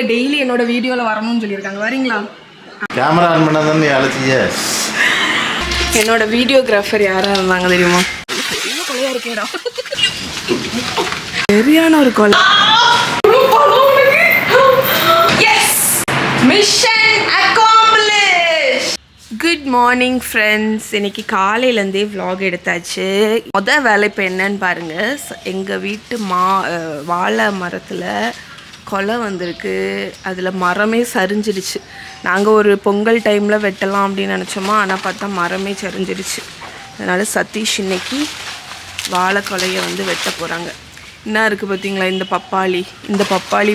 Daily என்னோட வீடியோல வரணும்னு சொல்லியிருக்காங்க. வரீங்களா? கேமரா ஆன் பண்ணாதான் நீ அழைச்சிய. என்னோட வீடியோகிராஃபர் யாரா இருந்தாங்க தெரியுமா? பெரிய கொலையா இருக்கேடா. சரியான ஒரு கொலை. Mission accomplish. Good morning friends. இன்னைக்கு காலையிலேருந்தே vlog எடுத்தாச்சு. வேலை இப்போ என்னன்னு பாருங்க. எங்கள் வீட்டு வாழை மரத்தில் கொலை வந்திருக்கு. அதில் மரமே சரிஞ்சிடுச்சு. நாங்கள் ஒரு பொங்கல் டைமில் வெட்டலாம் அப்படின்னு நினச்சோமா, ஆனால் பார்த்தா மரமே சரிஞ்சிடுச்சு. அதனால் சதீஷ் இன்னைக்கு வாழை கொலையை வெட்ட போகிறாங்க. என்ன இருக்குது பார்த்தீங்களா இந்த பப்பாளி. இந்த பப்பாளி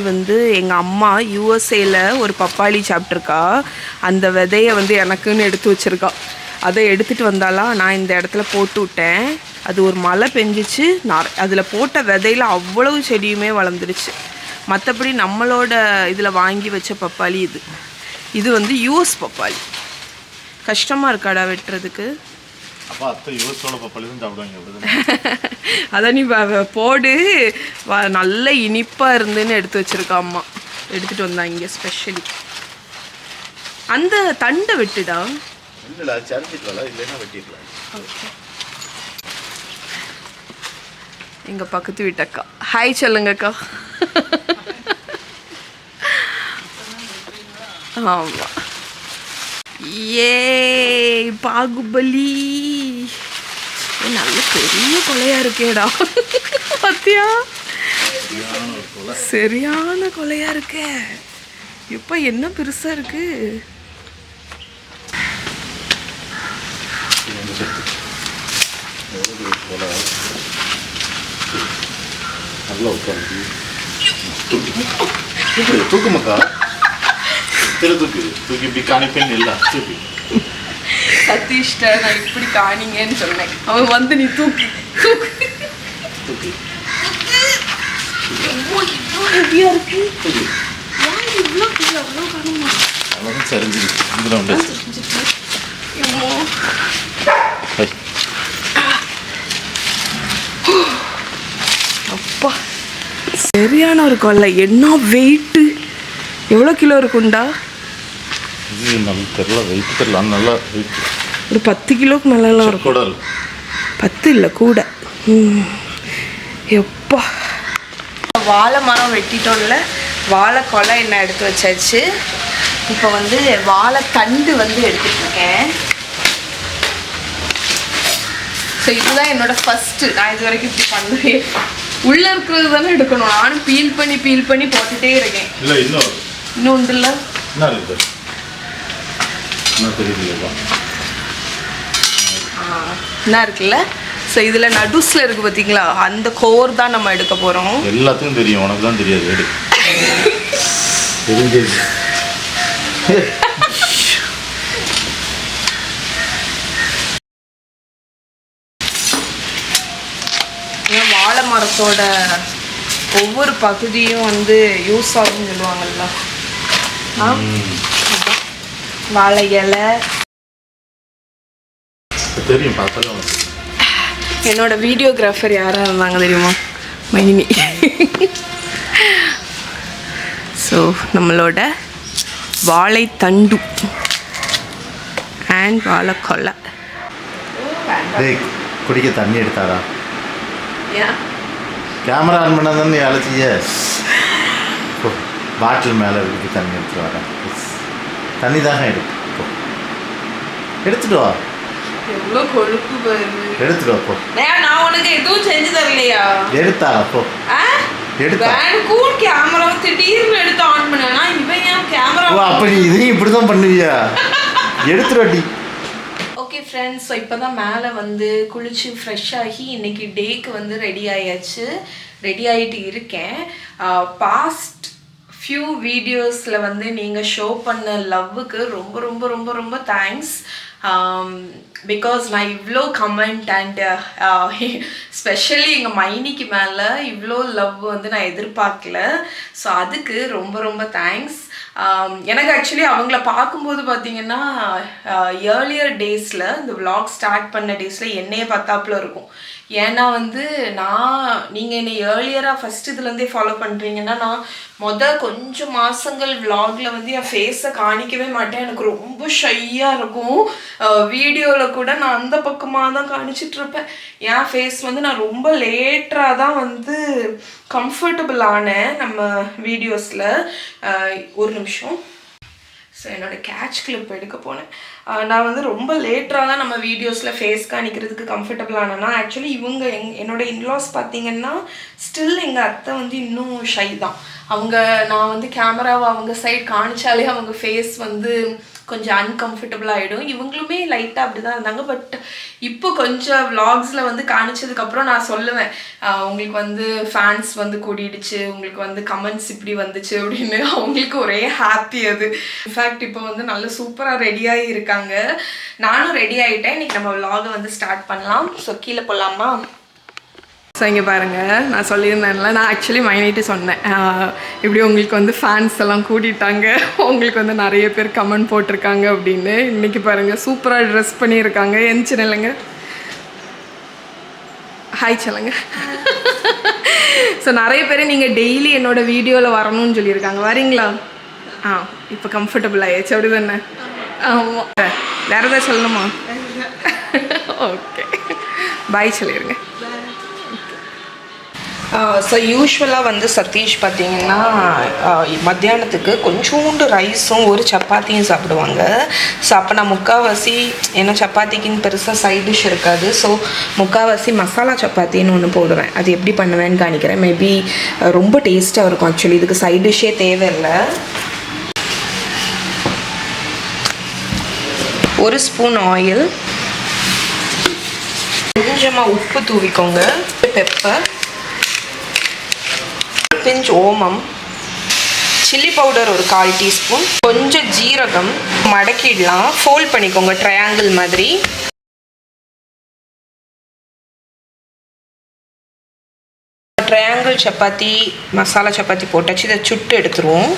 எங்கள் அம்மா யூஎஸ்ஏல ஒரு பப்பாளி சாப்பிட்ருக்கா. அந்த விதையை எனக்குன்னு எடுத்து வச்சுருக்கா. அதை எடுத்துகிட்டு வந்தாலாம். நான் இந்த இடத்துல போட்டு விட்டேன். அது ஒரு மழை பெஞ்சிச்சு. அதில் போட்ட விதையில் அவ்வளவு செடியுமே வளர்ந்துருச்சு. மற்றபடி நம்மளோட இதில் வாங்கி வச்ச பப்பாளி இது யூஎஸ் பப்பாளி. கஷ்டமாக இருக்காடா வெட்டுறதுக்கு? அதான் நீ போடு. நல்ல இனிப்பாக இருந்துன்னு எடுத்து வச்சுருக்கா அம்மா. எடுத்துகிட்டு வந்தா இங்கே ஸ்பெஷலி. அந்த தண்டை வெட்டுடா. எங்கள் பக்கத்து வீட்டக்கா ஹாய் சொல்லுங்கக்கா. ஆமாம். ஏ பாகுபலி. நல்ல பெரிய கொலையா இருக்கேடா. பாத்தியா? சரியான கொலையா இருக்கே. இப்ப என்ன பெருசா இருக்கு. தூக்குமக்கா. தூக்கி இப்படி காணிப்பேன் இல்ல. சதீஷ்ட நான் இப்படி காணிங்கன்னு சொன்னேன். அவன் நீ தூக்கி தூக்கி ஹெவியா இருக்கு. இவ்வளோ காணுமா? அவன் சரிஞ்சிருக்கு. அப்பா சரியான ஒரு கொள்ளை. என்ன வெயிட்டு? எவ்வளோ கிலோ இருக்குண்டா? ஒரு 10 கிலோக்கு மேலாம் இருக்கும். 10 இல்லை கூட. எப்பா வாழை மரம் வெட்டிட்டோம்ல. வாழை கொலை என்ன எடுத்து வச்சாச்சு. இப்போ வாழை தண்டு எடுத்துட்டு இருக்கேன். ஸோ இதுதான் என்னோட ஃபஸ்ட்டு. நான் இது வரைக்கும் இப்படி பண்ணுவேன். உள்ளே இருக்கிறது தானே எடுக்கணும். நானும் பீல் பண்ணி போட்டுகிட்டே இருக்கேன். இல்லை இன்னும் உண்டுல்ல என்ன இருக்குல்ல. ஸோ இதில் நடுஸில் இருக்குது பார்த்தீங்களா, அந்த கோர் தான் நம்ம எடுக்க போகிறோம். எல்லாத்துக்கும் தெரியும், உனக்கு தான் தெரியாது. வாழை மரத்தோட ஒவ்வொரு பகுதியும் யூஸ் ஆகும்னு சொல்லுவாங்கல்ல. வாழை இலை தெரியும். என்னோட வீடியோகிராஃபர் யாராக இருந்தாங்க தெரியுமா? மைனி. ஸோ நம்மளோட வாழை தண்டு அண்ட் வாழை கொலை. குடிக்க தண்ணி எடுத்தாரா? கேமரா ஆன் பண்ணாதான் நீ அழைச்சிய. பாட்டில் மேலே இருக்கு. தண்ணி எடுத்துட்டு வரேன். தண்ணி தானே எடுத்துட்டு வா. எவ்வளோ கொழுப்பு பாரு. எடுத்துட்டு வா போ. நான் உனக்கு எதுவும் செஞ்சு தரலையா? எடுத்தா போ. எடுத்தா கூல் கேமரா திடீர்னு எடுத்து ஆன் பண்ணனா இவன் ஏன் கேமரா? ஓ அப்ப நீ இதையும் இப்படி தான் பண்ணுவியா? எடுத்துட்டு. ஓகே ஃப்ரெண்ட்ஸ், ஸோ இப்போ தான் மேலே குளிச்சு ஃப்ரெஷ் ஆகி இன்னைக்கு டேக்கு ரெடி ஆயாச்சு. ரெடி ஆகிட்டு இருக்கேன். பாஸ்ட் ஃபியூ வீடியோஸில் நீங்கள் ஷோ பண்ண லவ்வுக்கு ரொம்ப ரொம்ப ரொம்ப ரொம்ப தேங்க்ஸ். பிகாஸ் நான் இவ்வளோ கமெண்ட் அண்ட் ஸ்பெஷலி எங்கள் மைனிக்கு மேலே இவ்வளோ லவ் நான் எதிர்பார்க்கல. ஸோ அதுக்கு ரொம்ப ரொம்ப தேங்க்ஸ். எனக்கு ஆக்சுவலி அவங்கள பார்க்கும்போது பார்த்தீங்கன்னா ஏர்லியர் டேஸில் இந்த விளாக் ஸ்டார்ட் பண்ண டேஸில் என்னையே பார்த்தாப்புல இருக்கும். ஏன்னா வந்து நீங்கள் என்னை ஏர்லியராக ஃபஸ்ட் இதுலேருந்தே ஃபாலோ பண்ணுறீங்கன்னா நான் கொஞ்சம் மாதங்கள் விலாகில் வந்து என் ஃபேஸை காணிக்கவே மாட்டேன். எனக்கு ரொம்ப ஷையாக இருக்கும். வீடியோவில் கூட நான் அந்த பக்கமாக தான் காணிச்சிட்ருப்பேன். என் ஃபேஸ் வந்து நான் ரொம்ப லேட்டராக தான் வந்து கம்ஃபர்டபுள் ஆனேன் நம்ம வீடியோஸில். ஒரு நிமிஷம். ஸோ என்னோடய கேட்ச் கிளிப் எடுக்க போனேன். நான் வந்து ரொம்ப லேட்டராக தான் நம்ம வீடியோஸில் ஃபேஸ் காணிக்கிறதுக்கு கம்ஃபர்டபுள் ஆனேன்னா ஆக்சுவலி இவங்க என்னோடய இன்லாஸ் பார்த்தீங்கன்னா ஸ்டில் எங்கள் அத்தை வந்து இன்னும் ஷை தான். நான் வந்து கேமராவை அவங்க சைட் காணிச்சாலே அவங்க ஃபேஸ் வந்து கொஞ்சம் அன்கம்ஃபர்டபுள் ஆகிடும். இவங்களுமே லைட்டாக அப்படி தான் இருந்தாங்க. பட் இப்போ கொஞ்சம் விலாக்ஸில் வந்து காணிச்சதுக்கப்புறம் நான் சொல்லுவேன், உங்களுக்கு வந்து ஃபேன்ஸ் வந்து கூடிடுச்சு, உங்களுக்கு வந்து கமெண்ட்ஸ் இப்படி வந்துச்சு அப்படின்னு. அவங்களுக்கு ஒரே ஹாப்பி அது. இன்ஃபேக்ட் இப்போ வந்து நல்ல சூப்பராக ரெடியாகி இருக்காங்க. நானும் ரெடி ஆகிட்டேன். இன்றைக்கி நம்ம விலாகை வந்து ஸ்டார்ட் பண்ணலாம். ஸோ கீழே போகலாமா? ஸோ இங்கே பாருங்கள், நான் சொல்லியிருந்தேன்ல, நான் ஆக்சுவலி மைனிட்டு சொன்னேன் இப்படி உங்களுக்கு வந்து ஃபேன்ஸ் எல்லாம் கூட்டிட்டாங்க, உங்களுக்கு வந்து நிறைய பேர் கமெண்ட் போட்டிருக்காங்க அப்படின்னு. இன்றைக்கி பாருங்கள் சூப்பராக ட்ரெஸ் பண்ணியிருக்காங்க. எந்திரிச்சு இல்லைங்க, ஹாய் சொல்லுங்க. ஸோ நிறைய பேர் நீங்கள் டெய்லி என்னோடய வீடியோவில் வரணும்னு சொல்லியிருக்காங்க. வரீங்களா? இப்போ கம்ஃபர்டபுள் ஆயிடுச்சு அப்படி தானே? ஆமாம். வேறு எதாவது சொல்லணுமா? ஓகே, பாய் சொல்லிடுங்க. ஸோ யூஸ்வலாக வந்து சதீஷ் பார்த்திங்கன்னா மத்தியானத்துக்கு கொஞ்சோண்டு ரைஸும் ஒரு சப்பாத்தியும் சாப்பிடுவாங்க. ஸோ அப்போ நான் முக்கால்வாசி, ஏன்னா சப்பாத்திக்குன்னு பெருசாக சைட் டிஷ் இருக்காது, ஸோ முக்கால்வாசி மசாலா சப்பாத்தின்னு ஒன்று போடுவேன். அது எப்படி பண்ணுவேன்னு காணிக்கிறேன். மேபி ரொம்ப டேஸ்ட்டாக இருக்கும். ஆக்சுவலி இதுக்கு சைட் டிஷ்ஷே தேவையில்லை. 1 ஸ்பூன் ஆயில், கொஞ்சமாக உப்பு தூவிக்கோங்க, பெப்பர், பிஞ்ச் ஓமம், சில்லி பவுடர் ஒரு 1/4 டீஸ்பூன், கொஞ்சம் ஜீரகம், மடக்கிடலாம், ஃபோல்ட் பண்ணிக்கோங்க ட்ரையாங்கிள் மாதிரி. ட்ரையாங்கிள் சப்பாத்தி மசாலா சப்பாத்தி போட்டாச்சு. இதை சுட்டு எடுத்துருவோம்.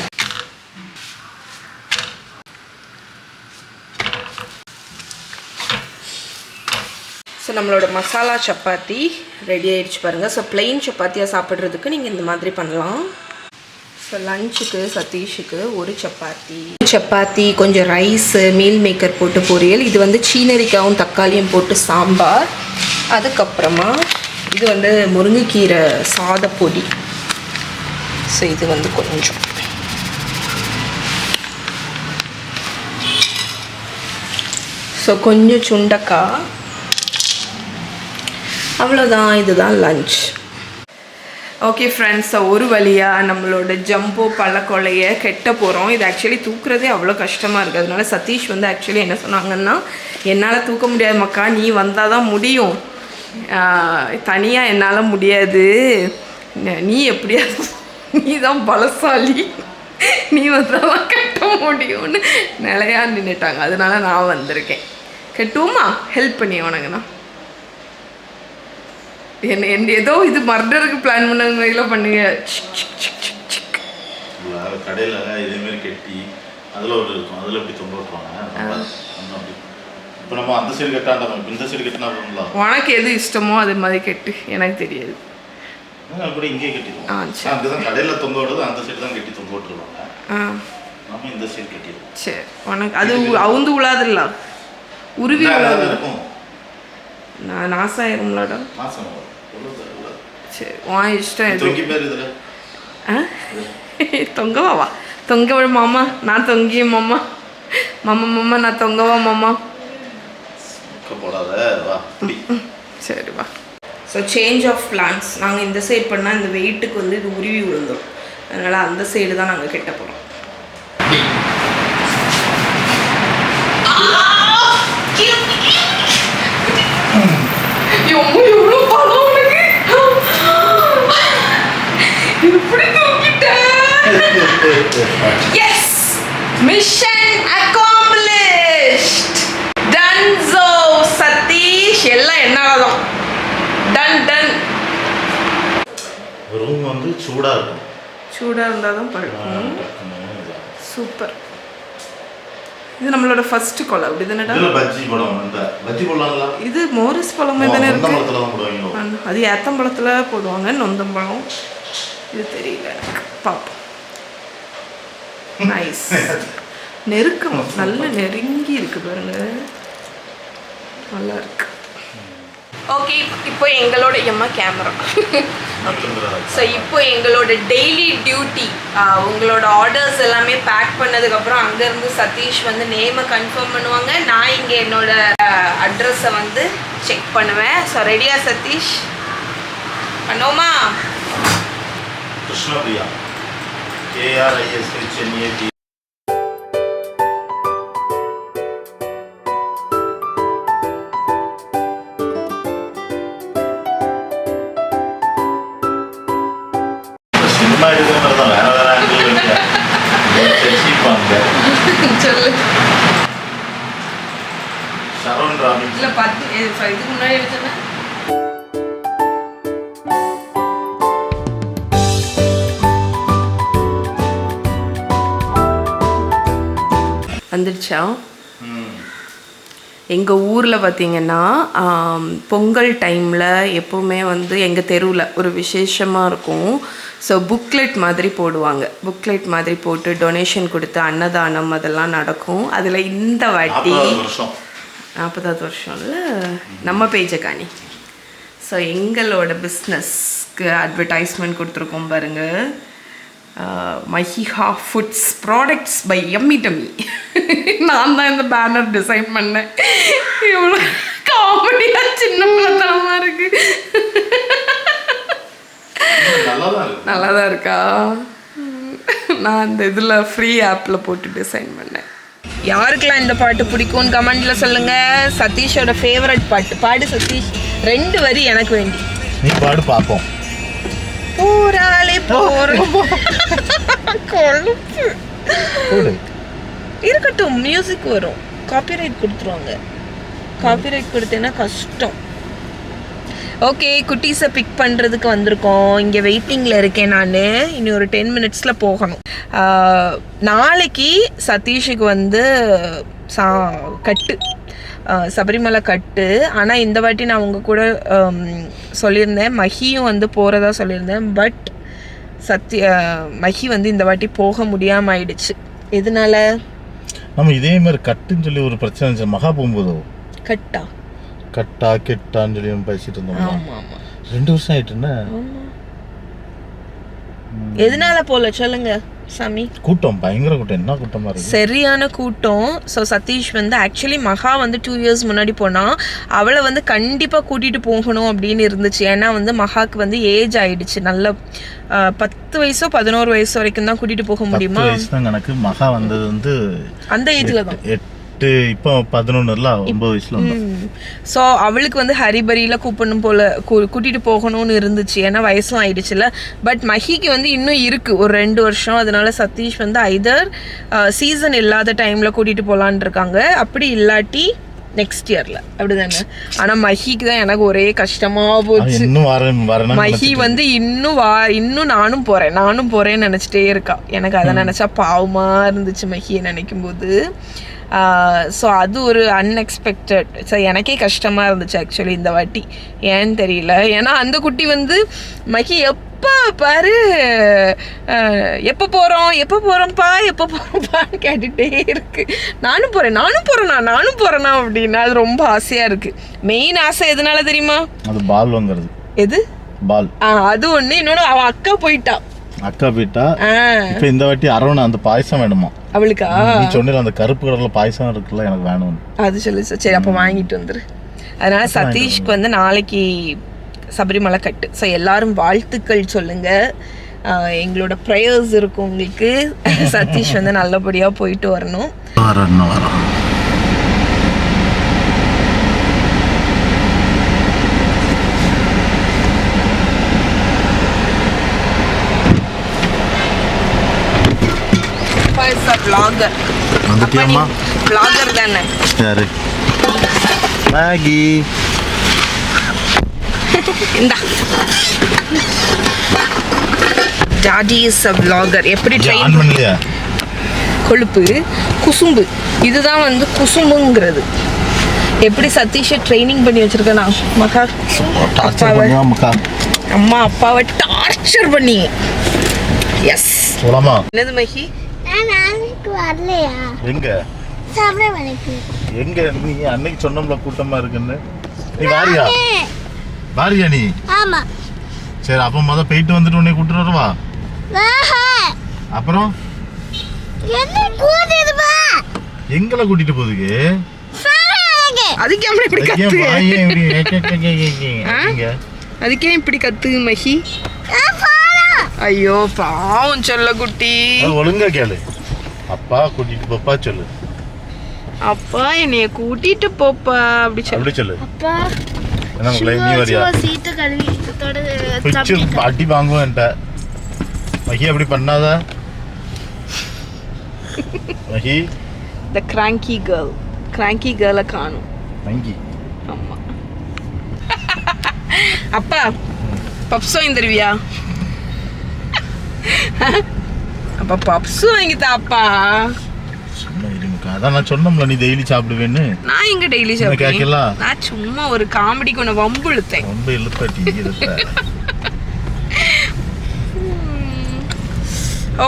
ஸோ நம்மளோட மசாலா சப்பாத்தி ரெடி ஆகிடுச்சு பாருங்கள். ஸோ பிளெயின் சப்பாத்தியாக சாப்பிட்றதுக்கு நீங்கள் இந்த மாதிரி பண்ணலாம். ஸோ லஞ்சுக்கு சதீஷுக்கு ஒரு சப்பாத்தி, கொஞ்சம் ரைஸு, மீல் மேக்கர் போட்டு பொரியல், இது வந்து சீனரிக்காவும் தக்காளியும் போட்டு சாம்பார், அதுக்கப்புறமா இது வந்து முருங்கைக்கீரை சாதப்பொடி. ஸோ இது வந்து கொஞ்சம், ஸோ கொஞ்சம் சுண்டக்காய், அவ்வளோதான். இதுதான் லஞ்ச். ஓகே ஃப்ரெண்ட்ஸ், ஒரு வழியாக நம்மளோட ஜம்போ பழக்கொலையை கெட்ட போகிறோம். இது ஆக்சுவலி தூக்குறதே அவ்வளோ கஷ்டமாக இருக்குது. அதனால சதீஷ் வந்து ஆக்சுவலி என்ன சொன்னாங்கன்னா, என்னால் தூக்க முடியாது மக்கா, நீ வந்தால் தான் முடியும், தனியாக என்னால் முடியாது, நீ எப்படியாவது, நீ தான் பலசாலி, நீ வந்தால் தான் கட்ட முடியும்னு நிலையா நின்றுட்டாங்க. அதனால நான் வந்திருக்கேன். கெட்டுவோமா? ஹெல்ப் பண்ணி உனக்குண்ணா. என்ன ஏதோ இது மர்டருக்கு பிளான் பண்ணலாம் பண்ணுங்க. கடையில் இதேமாரி கட்டி அதில் ஒரு இருக்கும், அதில் எப்படி தொங்க விட்டுருவாங்க. இப்போ நம்ம அந்த சைடு கட்டாண்டா, இந்த சைடு கட்டினா பண்ணலாம். உனக்கு எது இஷ்டமோ அது மாதிரி கட்டு, எனக்கு தெரியாது. அப்படி இங்கே கட்டிடுவோம். அங்கே தான் கடையில் தொங்க விடுறது, அந்த சைடு தான் கட்டி தொங்க விட்டுருவாங்க. நம்ம இந்த சைடு கட்டிடுவோம். சரி, உனக்கு அது அவுந்து விழாதுல்ல, உருவி இருக்கும். நான் நாசாயிரும்லடா. சரி, உன் இஷ்டம் எது. தொங்கவா? தொங்க மாமா, நான் தொங்கிய மாமா, மாமா நான் தொங்கவா மாமா. சரி வா. So change of plans. நாங்கள் இந்த சைடு பண்ணால் இந்த வெயிட்டுக்கு வந்து இது உருவி விழுந்துடும். அதனால் அந்த சைடு தான் நாங்கள் கெட்ட போகிறோம். எவ்வளோ பழம் உனக்கு, எப்படி தூக்கிட்டேன். Yes, mission accomplished. Dunzo Satish, எல்லாம் என்னாலதான். டன். ரூம் வந்து சூடாக இருக்கும். சூடாக இருந்தால் தான் படுக்கும். சூப்பர். இது நம்மளோட ஃபர்ஸ்ட் கொலை அப்படி தானடா? இதுல பஜ்ஜி போடுவாங்க. இந்த பஜ்ஜி போடலாம்ல? இது மோரிஸ் பழம் தானே இருக்கு. நொந்தம்பழத்துல தான் போடுவாங்க. அது ஏத்தம்பழத்துல போடுவாங்க, நொந்தம்பழம் இது தெரியல எனக்கு. பாப்போம். நைஸ். நெருக்கம் நல்ல நெருங்கி இருக்கு பாருங்க, நல்லா இருக்கு. ஓகே, இப்போ எங்களோட எம்மா கேமரா. ஸோ இப்போ எங்களோட டெய்லி டியூட்டி, உங்களோட ஆர்டர்ஸ் எல்லாமே பேக் பண்ணதுக்கப்புறம் அங்கேருந்து சதீஷ் வந்து நேமை கன்ஃபார்ம் பண்ணுவாங்க. நான் இங்கே என்னோட அட்ரஸை வந்து செக் பண்ணுவேன். ஸோ ரெடியா சதீஷ்? பண்ணோமா? கிருஷ்ணபிரியா, KRISHNAP. சொல்லு. Sharon Robbins. இல்லை 10 இதுக்கு முன்னாடி வச்சுருந்தேன். வந்துடுச்சா? எங்கள் ஊரில் பார்த்திங்கன்னா பொங்கல் டைமில் எப்போவுமே வந்து எங்கள் தெருவில் ஒரு விசேஷமாக இருக்கும். ஸோ புக்லெட் மாதிரி போடுவாங்க. புக்லெட் மாதிரி போட்டு டொனேஷன் கொடுத்து அன்னதானம் அதெல்லாம் நடக்கும். அதில் இந்த வாட்டி 40வது வருஷம்ல நம்ம பேஜை காணி. ஸோ எங்களோட பிஸ்னஸ்க்கு அட்வர்டைஸ்மெண்ட் கொடுத்துருக்கோம் பாருங்கள். Mahiha foods products by Yummy Tummy. நான் தான் இந்த பேனர் டிசைன் பண்ணேன். இவ்வளோ காமெடியாக சின்ன பிள்ளைத்தனமாக இருக்கு. நல்லா தான் இருக்கா? நான் இந்த இதில் ஃப்ரீ ஆப்பில் போட்டு டிசைன் பண்ணேன். யாருக்கெல்லாம் இந்த பாட்டு பிடிக்கும்னு கமெண்ட்டில் சொல்லுங்கள். சதீஷோட ஃபேவரட் பாட்டு பாடு சதீஷ். 2 வரி எனக்கு வேண்டி. நீ பாடு பார்ப்போம். போராளே போற கொழுப்பு இருக்கட்டும், மியூசிக் வரும். காப்பிரைட் கொடுத்துருவாங்க. காப்பிரைட் கொடுத்தேன்னா கஷ்டம். ஓகே, குட்டீஸை பிக் பண்ணுறதுக்கு வந்திருக்கோம். இங்கே வெயிட்டிங்கில் இருக்கேன் நான். இனி ஒரு 10 மினிட்ஸில் போகணும். நாளைக்கு சதீஷுக்கு வந்து கட்டு, சபரிமலை கட்டு. ஆனால் இந்த வாட்டி நான் உங்கள் கூட சொல்லியிருந்தேன், மஹியும் வந்து போகிறதா சொல்லியிருந்தேன். பட் மஹி வந்து இந்த வாட்டி போக முடியாமல் ஆயிடுச்சு. எதனால? நம்ம இதே மாதிரி கட்டுன்னு சொல்லி ஒரு பிரச்சனை இருந்துச்சு மகா போகும்போதோ. கட்டா கெட்டான்னு சொல்லி பேசிட்டு இருந்தோம். ஆமாம் ஆமாம், 2 வருஷம் ஆயிட்டுன்னா. எதனால போல சொல்லுங்க சாமி? கூட்டம், பயங்கர கூட்டம். என்ன கூட்டமா இருக்கு, சரியான கூட்டம். ஸோ சதீஷ் வந்து ஆக்சுவலி மகா வந்து 2 இயர்ஸ் முன்னாடி போனால் அவளை வந்து கண்டிப்பாக கூட்டிகிட்டு போகணும் அப்படின்னு இருந்துச்சு. ஏன்னா வந்து மகாவுக்கு வந்து ஏஜ் ஆயிடுச்சு. நல்ல 10 வயசோ 11 வயசு வரைக்கும் தான் கூட்டிகிட்டு போக முடியுமா? எனக்கு மகா வந்தது வந்து அந்த ஏஜில் தான். இப்போ 11 9 வயசுல. ஸோ அவளுக்கு வந்து ஹரிபரியில் கூப்பிடணும் போல, கூட்டிகிட்டு போகணும்னு இருந்துச்சு. ஏன்னா வயசும் ஆயிடுச்சுல. பட் மஹிக்கு வந்து இன்னும் இருக்குது ஒரு 2 வருஷம். அதனால சதீஷ் வந்து ஐதர் சீசன் இல்லாத டைமில் கூட்டிகிட்டு போகலான் இருக்காங்க, அப்படி இல்லாட்டி நெக்ஸ்ட் இயரில், அப்படிதானே? ஆனால் மஹிக்கு தான் எனக்கு ஒரே கஷ்டமாக போச்சு. மஹி வந்து இன்னும் நானும் போகிறேன்னு நினச்சிட்டே இருக்கா. எனக்கு அதை நினச்சா பாவமாக இருந்துச்சு மஹியை நினைக்கும் போது. ஸோ அது ஒரு அன்எக்ஸ்பெக்டட். ஸோ எனக்கே கஷ்டமாக இருந்துச்சு ஆக்சுவலி இந்த வாட்டி. ஏன்னு தெரியல. ஏன்னா அந்த குட்டி வந்து மஹி எப்போ பாரு எப்போ போகிறோம்ப்பான்னு கேட்டுகிட்டே இருக்கு. நானும் போகிறேனா அப்படின்னா அது ரொம்ப ஆசையாக இருக்குது. மெயின் ஆசை எதனால தெரியுமா? அது பால் வாங்குறது. எது பால்? அது ஒன்று. இன்னொன்று அவள் அக்கா போயிட்டா. இப்போ இந்த வாட்டி அரவணை அந்த பாயசம் வேணுமா அவளுக்கா? நீ சொன்ன அந்த கருப்பு கலர்ல பாயசம் இருக்குல்ல, எனக்கு வேணும். அது சொல்லு. சரி அப்போ வாங்கிட்டு வந்துரு. அதனால சதீஷ்க்கு வந்து நாளைக்கு சபரிமலை கட்டு. ஸோ எல்லாரும் வாழ்த்துக்கள் சொல்லுங்க. எங்களோட ப்ரேயர்ஸ் இருக்கும் உங்களுக்கு. சதீஷ் வந்து நல்லபடியாக போயிட்டு வரணும். vlogger தானே? யாரு? மேகி. இந்தா டாடி இஸ் a vlogger. எப்படி ட்ரெயின் பண்ணலையா? கொழுப்பு குசும்பு. இதுதான் வந்து குசும்புங்கிறது. எப்படி சதீஷை ட்ரைனிங் பண்ணி வச்சிருக்கேன் நான். மகா அம்மா அப்பாவை டார்ச்சர் பண்ணி. எஸ் சொல்லமா என்னது மகி? வரலையா எங்க எங்க நீ அன்னைக்கு சொன்னோம்ல கூட்டமா இருக்குன்னு. நீ வாரியா நீ? ஆமா. சரி அப்ப முத போயிட்டு வந்துட்டு உன்னை கூட்டிட்டு வரவா? அப்புறம் எங்களை கூட்டிட்டு போகுதுக்கு அதுக்கே இப்படி கத்து மகி? ஐயோ பாவம் சொல்ல குட்டி. ஒழுங்கா கேளு. அப்பா கூட்டிட்டு போப்பா சொல்லு. அப்பா என்னைய கூட்டிட்டு போப்பா அப்படி சொல்லு. அப்பா என்ன மகளே நீ வரியா? சீட்டு கழுவி அடி வாங்குவேன். மகி அப்படி பண்ணாத மகி. The cranky girl காணும். மங்கி ஆமா. அப்பா பப்ஸ் வாங்கி தருவியா? அப்பா பப்ஸ் வாங்கி தாப்பா. சும்மா இருங்கக்கா. அதான் நான் சொன்னோம்ல நீ டெய்லி சாப்பிடுவேன்னு. நான் எங்க டெய்லி சாப்பிடுவேன்? நான் சும்மா ஒரு காமெடிக்கு உன்னை வம்பு இழுத்தேன். வம்பு இழுத்த.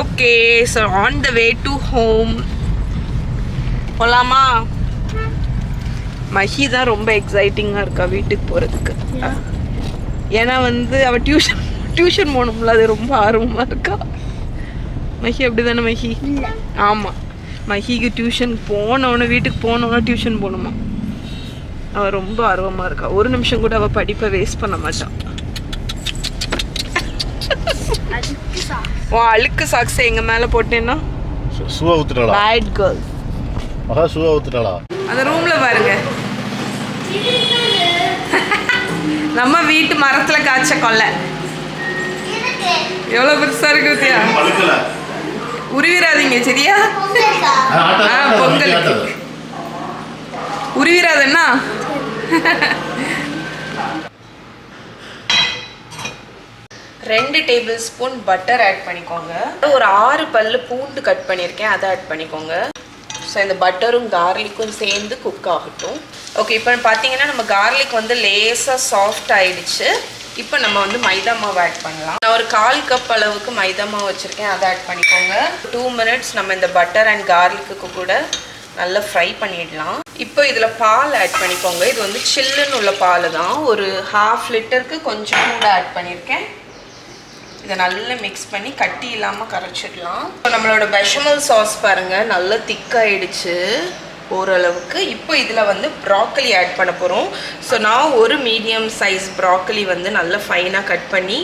Okay so on the way to home போகலாமா? மஹி தான் ரொம்ப எக்ஸைட்டிங்காக இருக்கா வீட்டுக்கு போகிறதுக்கு. ஏன்னா வந்து அவள் டியூஷன் போகணும்ல, அது ரொம்ப ஆர்வமாக இருக்கா. மஹி அப்படி தானே மஹி? ஆமாம், மஹிக்கு டியூஷன் போனவொன்னே வீட்டுக்கு போனவொன்னே டியூஷன் போகணுமா. அவள் ரொம்ப ஆர்வமாக இருக்கா. ஒரு நிமிஷம் கூட அவள் படிப்பை வேஸ்ட் பண்ண மாட்டான். அழுக்கு சாக்ஸ் எங்க மேல போட்டேன்னா சூவா ஊத்துறாளா? Bad girl. மகா சூவா ஊத்துறாளா? அந்த ரூம்ல பாருங்க. நம்ம வீட்டு மரத்துல காய்ச்ச கொல்லை எவ்வளவு பெருசா இருக்கு பத்தியா? உருவிராதீங்க சரியா? பொங்கலுக்கு உருவிராதன்னா. ரெண்டு டேபிள் ஸ்பூன் பட்டர் ஆட் பண்ணிக்கோங்க. ஒரு 6 பல்லு பூண்டு கட் பண்ணியிருக்கேன், அதை ஆட் பண்ணிக்கோங்க. ஸோ இந்த பட்டரும் கார்லிக்கும் சேர்ந்து குக் ஆகட்டும். ஓகே, இப்போ பார்த்தீங்கன்னா நம்ம கார்லிக் வந்து லேசாக சாஃப்ட் ஆயிடுச்சு. இப்போ நம்ம வந்து மைதா மாவு ஆட் பண்ணலாம். நான் ஒரு 1/4 கப் அளவுக்கு மைதா மாவு வச்சுருக்கேன், அதை ஆட் பண்ணிக்கோங்க. 2 மினிட்ஸ் நம்ம இந்த பட்டர் அண்ட் கார்லிக்கு கூட நல்லா ஃப்ரை பண்ணிடலாம். இப்போ இதில் பால் ஆட் பண்ணிக்கோங்க. இது வந்து சில்லுன்னு உள்ள பால் தான். ஒரு 1/2 லிட்டருக்கு கொஞ்சம் கூட ஆட் பண்ணியிருக்கேன். இதை நல்லா மிக்ஸ் பண்ணி கட்டி இல்லாமல் கரைச்சிடலாம். இப்போ நம்மளோட பெஷமல் சாஸ் பாருங்கள் நல்லா திக்காயிடுச்சு ஓரளவுக்கு. இப்போ இதில் வந்து ப்ராக்கலி ஆட் பண்ண போகிறோம். ஸோ நான் ஒரு மீடியம் சைஸ் ப்ராக்கலி வந்து நல்லா ஃபைனாக கட் பண்ணி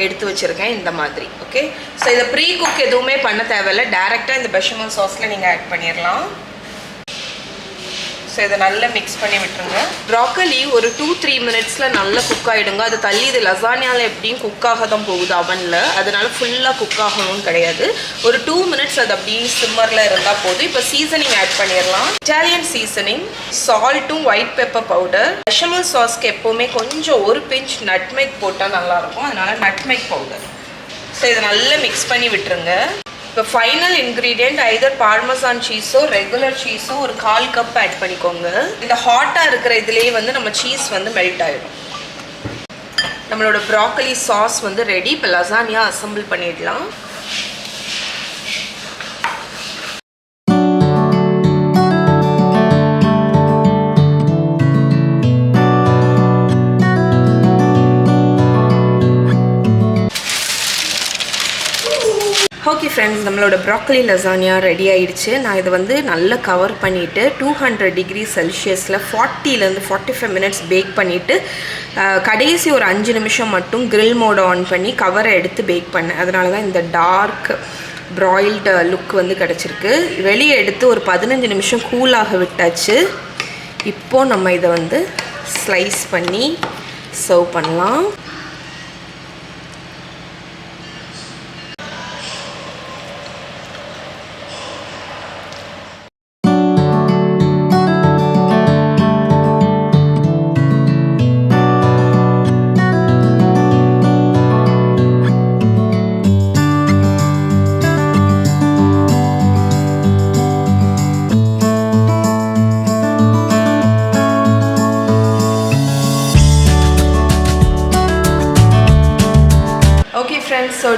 எடுத்து வச்சுருக்கேன் இந்த மாதிரி. ஓகே, ஸோ இதை ப்ரீ குக் எதுவுமே பண்ண தேவையில்லை, டேரெக்டாக இந்த பெஷமல் சாஸில் நீங்கள் ஆட் பண்ணிடலாம். ஸோ இதை நல்லா மிக்ஸ் பண்ணி விட்டுருங்க. ப்ராக்கலி ஒரு 2-3 மினிட்ஸில் நல்லா குக் ஆகிடுங்க. அது தள்ளி இது லசானியாவில் எப்படியும் குக்காக தான் போகுது அவனில், அதனால ஃபுல்லாக குக் ஆகணும்னு கிடையாது. ஒரு 2 மினிட்ஸ் அது அப்படியே சிம்மரில் இருந்தால் போதும். இப்போ சீசனிங் ஆட் பண்ணிடலாம். இட்டாலியன் சீசனிங், சால்ட்டும் ஒயிட் பெப்பர் பவுடர். பெஷமல் சாஸ்க்கு எப்போவுமே கொஞ்சம் ஒரு பிஞ்ச் நட்மெக் போட்டால் நல்லாயிருக்கும், அதனால நட்மெக் பவுடர். ஸோ இதை நல்லா மிக்ஸ் பண்ணி விட்டுருங்க. இப்போ ஃபைனல் இன்க்ரீடியன்ட் ஐதர் பார்மசான் சீஸோ ரெகுலர் சீஸோ ஒரு 1/4 கப் ஆட் பண்ணிக்கோங்க. இந்த ஹாட்டாக இருக்கிற இதுலேயே வந்து நம்ம சீஸ் வந்து மெல்ட் ஆகிடும். நம்மளோட ப்ராக்கலி சாஸ் வந்து ரெடி. இப்போ லசானியா அசம்பிள் பண்ணிடலாம். ஓகே ஃப்ரெண்ட்ஸ், நம்மளோட ப்ராக்கலி லசானியா ரெடி ஆகிடுச்சு. நான் இதை வந்து நல்லா கவர் பண்ணிவிட்டு 200 டிகிரி செல்சியஸில் 40லேருந்து 45 மினிட்ஸ் பேக் பண்ணிவிட்டு கடைசி ஒரு 5 நிமிஷம் மட்டும் கிரில் மோட் ஆன் பண்ணி கவரை எடுத்து பேக் பண்ணேன். அதனால தான் இந்த டார்க் ப்ராயில்டு லுக் வந்து கிடச்சிருக்கு. வெளியே எடுத்து ஒரு 15 நிமிஷம் கூலாக விட்டாச்சு. இப்போது நம்ம இதை வந்து ஸ்லைஸ் பண்ணி சர்வ் பண்ணலாம்.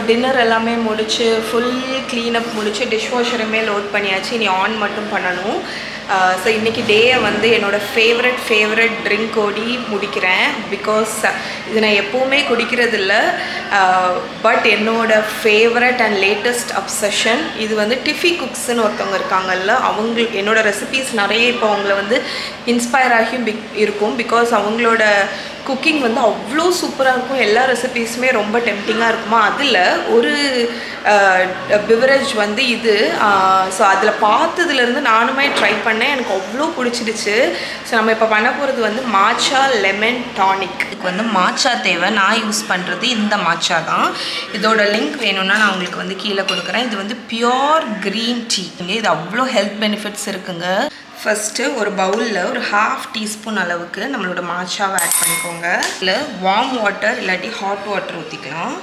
டின்னர் எல்லாமே முடிச்சு ஃபுல் க்ளீனப் முடிச்சு டிஷ் வாஷருமே லோட் பண்ணியாச்சு. இனி ஆன் மட்டும் பண்ணணும். ஸோ இன்றைக்கி டேயை வந்து என்னோடய ஃபேவரட் ட்ரிங்க் ஓடி முடிக்கிறேன். பிகாஸ் இது நான் எப்போவுமே குடிக்கிறதில்ல, பட் என்னோடய ஃபேவரட் அண்ட் லேட்டஸ்ட் அப்சஷன். இது வந்து டிஃபி குக்ஸ்ன்னு ஒருத்தவங்க இருக்காங்கல்ல, அவங்க என்னோடய ரெசிபீஸ் நிறைய இப்போ அவங்கள வந்து இன்ஸ்பயர் ஆகியும் இருக்கும். பிகாஸ் அவங்களோட குக்கிங் வந்து அவ்வளோ சூப்பராக இருக்கும். எல்லா ரெசிபீஸுமே ரொம்ப டெம்டிங்காக இருக்குமா. அதில் ஒரு பிவரேஜ் வந்து இது. ஸோ அதில் பார்த்ததுலேருந்து நானுமே ட்ரை பண்ணேன், எனக்கு அவ்வளோ பிடிச்சிடுச்சு. ஸோ நம்ம இப்போ பண்ண போகிறது வந்து மாச்சா லெமன் டானிக். இதுக்கு வந்து மாச்சா தேவை. நான் யூஸ் பண்ணுறது இந்த மாச்சா தான். இதோட லிங்க் வேணும்னா நான் உங்களுக்கு வந்து கீழே கொடுக்குறேன். இது வந்து பியோர் க்ரீன் டீ. இது அவ்வளோ ஹெல்த் பெனிஃபிட்ஸ் இருக்குங்க. ஃபஸ்ட்டு ஒரு பவுலில் ஒரு 1/2 டீஸ்பூன் அளவுக்கு நம்மளோட மாச்சாவை ஆட் பண்ணிக்கோங்க. இல்லை வார்ம் வாட்டர் இல்லாட்டி ஹாட் வாட்டர் ஊற்றிக்கலாம்.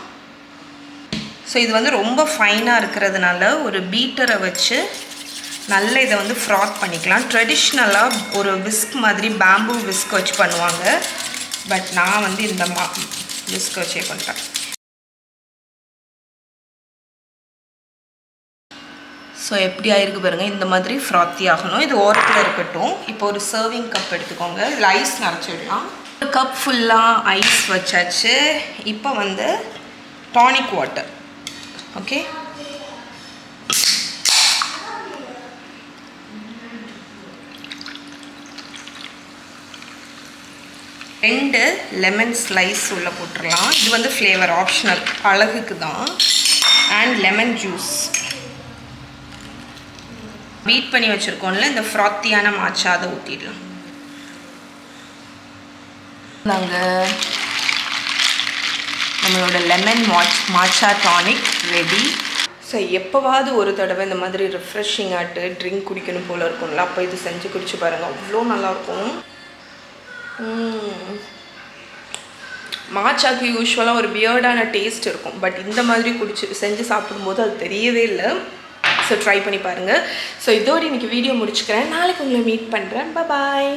ஸோ இது வந்து ரொம்ப ஃபைனாக இருக்கிறதுனால ஒரு பீட்டரை வச்சு நல்ல இதை வந்து ஃப்ராத் பண்ணிக்கலாம். ட்ரெடிஷ்னலாக ஒரு விஸ்க் மாதிரி பேம்பூ விஸ்க் வச்சு பண்ணுவாங்க, பட் நான் வந்து இந்த விஸ்க் வச்சே பண்ணுறேன். ஸோ எப்படி ஆயிருக்கு பாருங்கள், இந்த மாதிரி ஃப்ராத்தி ஆகணும். இது ஓரத்தில் இருக்கட்டும். இப்போ ஒரு சர்விங் கப் எடுத்துக்கோங்க. இதில் ஐஸ் நிறச்சிடலாம். ஒரு கப் ஃபுல்லாக ஐஸ் வச்சாச்சு. இப்போ வந்து டானிக் வாட்டர். ஓகே, ரெண்டு லெமன் ஸ்லைஸ் உள்ளே போட்டுடலாம். இது வந்து ஃப்ளேவர் ஆப்ஷனல், அழகுக்கு தான். அண்ட் லெமன் ஜூஸ் பீட் பண்ணி வச்சுருக்கோம்ல, இந்த ஃப்ராத்தியான மாச்சா அதை ஊற்றிடலாம். நாங்கள் நம்மளோட லெமன் மாச்சா டானிக் ரெடி. ஸோ எப்போவாவது ஒரு தடவை இந்த மாதிரி ரிஃப்ரெஷிங் ஆட்டு ட்ரிங்க் குடிக்கணும் போல் இருக்கும்ல, அப்போ இது செஞ்சு குடிச்சு பாருங்கள், அவ்வளோ நல்லாயிருக்கும். மாச்சாக்கு யூஸ்வலாக ஒரு பியர்டான டேஸ்ட் இருக்கும், பட் இந்த மாதிரி செஞ்சு சாப்பிடும்போது அது தெரியவே இல்லை. ஸோ ட்ரை பண்ணி பாருங்கள். ஸோ இதோடு இன்றைக்கி வீடியோ முடிச்சுக்கிறேன். நாளைக்கு உங்களை மீட் பண்ணுறேன். பாய்.